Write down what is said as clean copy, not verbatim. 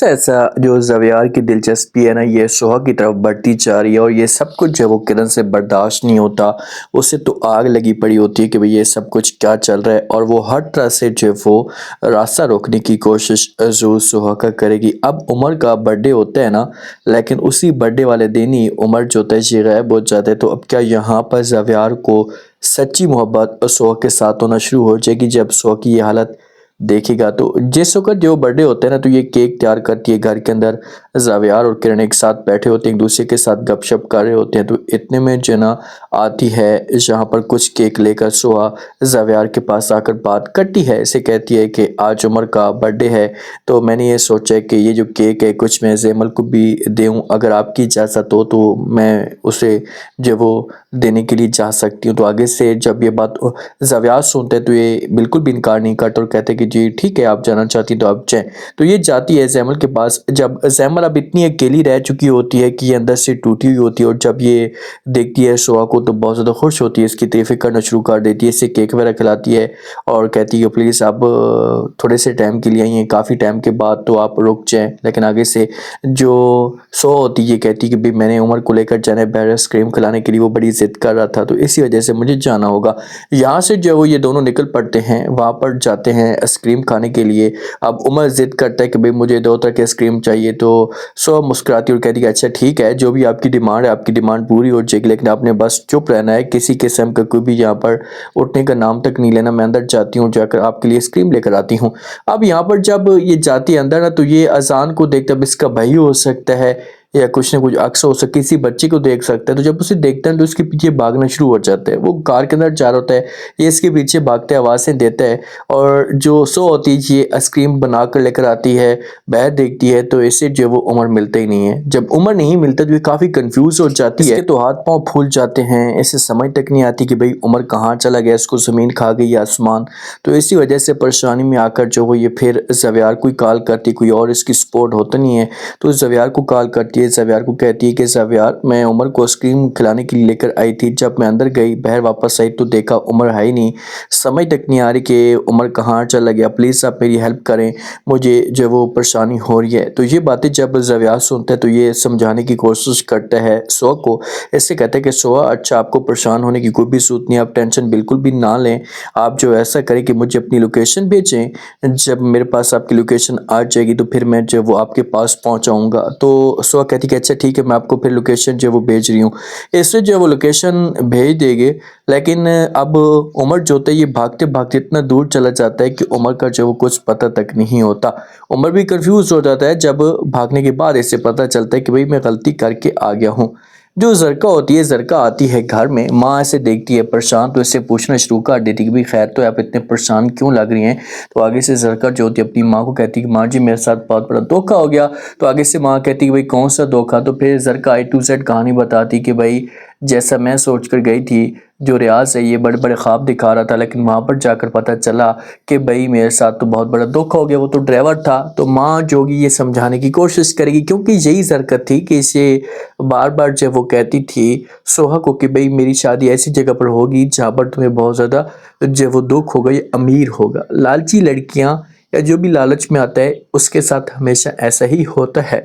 जैसा ऐसा जो ज़वेयार की दिलचस्पी है ना ये सोहा की तरफ बढ़ती जा रही है और ये सब कुछ जो वो किरण से बर्दाश्त नहीं होता। उसे तो आग लगी पड़ी होती है कि भाई ये सब कुछ क्या चल रहा है और वो हर तरह से जो वो रास्ता रोकने की कोशिश जो सोहा का करेगी। अब उमर का बर्थडे होता है ना, लेकिन उसी बर्थडे वाले दिन ही उमर जो तय गायब हो जाते हैं। तो अब क्या यहाँ पर ज़वेयार को सच्ची मोहब्बत सोहा के साथ होना शुरू हो जाएगी जब सोहा की ये हालत देखेगा। तो जिस वक्त जो बर्थडे होता है ना, तो ये केक तैयार करती है घर के अंदर। ज़ावियार और किरण एक साथ बैठे होते हैं, एक दूसरे के साथ गपशप कर रहे होते हैं। तो इतने में जना आती है जहाँ पर कुछ केक लेकर। सोहा ज़ावियार के पास आकर बात करती है, इसे कहती है कि आज उमर का बर्थडे है, तो मैंने ये सोचा है कि ये जो केक है कुछ मैं जैमल को भी दूँ, अगर आपकी इजाज़त हो तो मैं उसे जो वो देने के लिए जा सकती हूँ। तो आगे से जब ये बात ज़ावियार सुनते हैं तो ये बिल्कुल भी इनकार नहीं करता और कहते हैं कि जी ठीक है, आप जाना चाहती तो आप जाएं। तो ये जाती है जैमल के पास। जब जैमल अब इतनी अकेली रह चुकी होती है कि ये अंदर से टूटी हुई होती है, और जब ये देखती है सोहा को तो बहुत ज़्यादा खुश होती है, इसकी तारीफ़ें करना शुरू कर देती है, इससे केक वगैरह खिलाती है और कहती है प्लीज़ आप थोड़े से टाइम के लिए आई हैं, काफ़ी टाइम के बाद, तो आप रुक जाएँ। लेकिन आगे से जो सोहा होती है ये कहती है कि भाई मैंने उमर को लेकर जाना है बाहर आइसक्रीम खिलाने के लिए, वो बड़ी ज़िद कर रहा था, तो इसी वजह से मुझे जाना होगा। यहाँ से जो वो ये दोनों निकल पड़ते हैं, वहाँ पर जाते हैं आइसक्रीम खाने के लिए। अब उमर ज़िद करता है कि भाई मुझे दो तरह की आइसक्रीम चाहिए, तो सोहा मुस्कुराती और कहती है अच्छा ठीक है, जो भी आपकी डिमांड है आपकी डिमांड पूरी हो जाएगी, लेकिन आपने बस चुप रहना है, किसी किस्म का कोई भी यहाँ पर उठने का नाम तक नहीं लेना। मैं अंदर जाती हूँ, जाकर आपके लिए आइसक्रीम लेकर आती हूँ। अब यहाँ पर जब ये जाती है अंदर ना, तो ये अजान को देखता है, इसका भाई हो सकता है या कुछ ना कुछ अक्स हो सकता है, किसी बच्चे को देख सकता है। तो जब उसे देखता है तो उसके पीछे भागना शुरू हो जाता है। वो कार के अंदर जा रहा होता है, ये इसके पीछे भागते आवाज़ें देता है, और जो सो होती है ये आइसक्रीम बना कर लेकर आती है, बाहर देखती है तो इससे जो वो उमर मिलता ही नहीं है। जब उमर नहीं मिलता तो ये काफ़ी कंफ्यूज हो जाती है, इसके तो हाथ पाँव फूल जाते हैं, इसे समझ तक नहीं आती कि भाई उमर कहाँ चला गया, इसको ज़मीन खा गई या आसमान। तो इसी वजह से परेशानी में आकर जो वो ये फिर ज़ावियार को कॉल करती, कोई और इसकी सपोर्ट होता नहीं है, तो ज़ावियार को कॉल करती है। ज़ावियार को कहती है कि ज़ावियार मैं उमर को आइसक्रीम खिलाने के लिए लेकर आई थी, जब मैं अंदर गई बाहर वापस आई तो देखा उमर है ही नहीं, समझ तक नहीं आ रही कि उमर कहाँ चला गया, प्लीज़ आप मेरी हेल्प करें, मुझे जो वो परेशानी हो रही है। तो ये बातें जब ज़ावियार सुनता है तो ये समझाने की कोशिश करता है सोहा को। इससे कहता है कि सोहा अच्छा आपको परेशान होने की कोई भी ज़रूरत नहीं, आप टेंशन बिल्कुल भी ना लें, आप जो ऐसा करें कि मुझे अपनी लोकेशन भेजें, जब मेरे पास आपकी लोकेशन आ जाएगी तो फिर मैं जो वो आपके पास पहुंचाऊंगा। तो सोहा कहती कि अच्छा ठीक है, मैं आपको फिर लोकेशन जो वो भेज रही हूँ। इससे जो वो लोकेशन भेज देंगे, लेकिन अब उमर जो होता है ये भागते भागते इतना दूर चला जाता है कि उमर का जो वो कुछ पता तक नहीं होता। उमर भी कंफ्यूज हो जाता है जब भागने के बाद इसे पता चलता है कि भाई मैं गलती करके आ गया हूँ। जो जरका होती है, जरका आती है घर में, माँ ऐसे देखती है परेशान, तो इससे पूछना शुरू कर देती कि भाई खैर तो आप इतने परेशान क्यों लग रही हैं। तो आगे से जरका जो होती है अपनी माँ को कहती है कि माँ जी मेरे साथ बहुत बड़ा धोखा हो गया। तो आगे से माँ कहती है कि भाई कौन सा धोखा। तो फिर जरका A to Z कहानी बताती कि भाई जैसा मैं सोच कर गई थी, जो रियाज है ये बड़े बड़े ख्वाब दिखा रहा था, लेकिन वहाँ पर जाकर पता चला कि भाई मेरे साथ तो बहुत बड़ा धोखा हो गया, वो तो ड्राइवर था। तो माँ जो ये समझाने की कोशिश करेगी, क्योंकि यही हरकत थी कि इसे बार बार जब वो कहती थी सोहा को कि भाई मेरी शादी ऐसी जगह पर होगी जहाँ पर तुम्हें बहुत ज़्यादा जब वो दुख होगा, ये अमीर होगा। लालची लड़कियाँ या जो भी लालच में आता है उसके साथ हमेशा ऐसा ही होता है।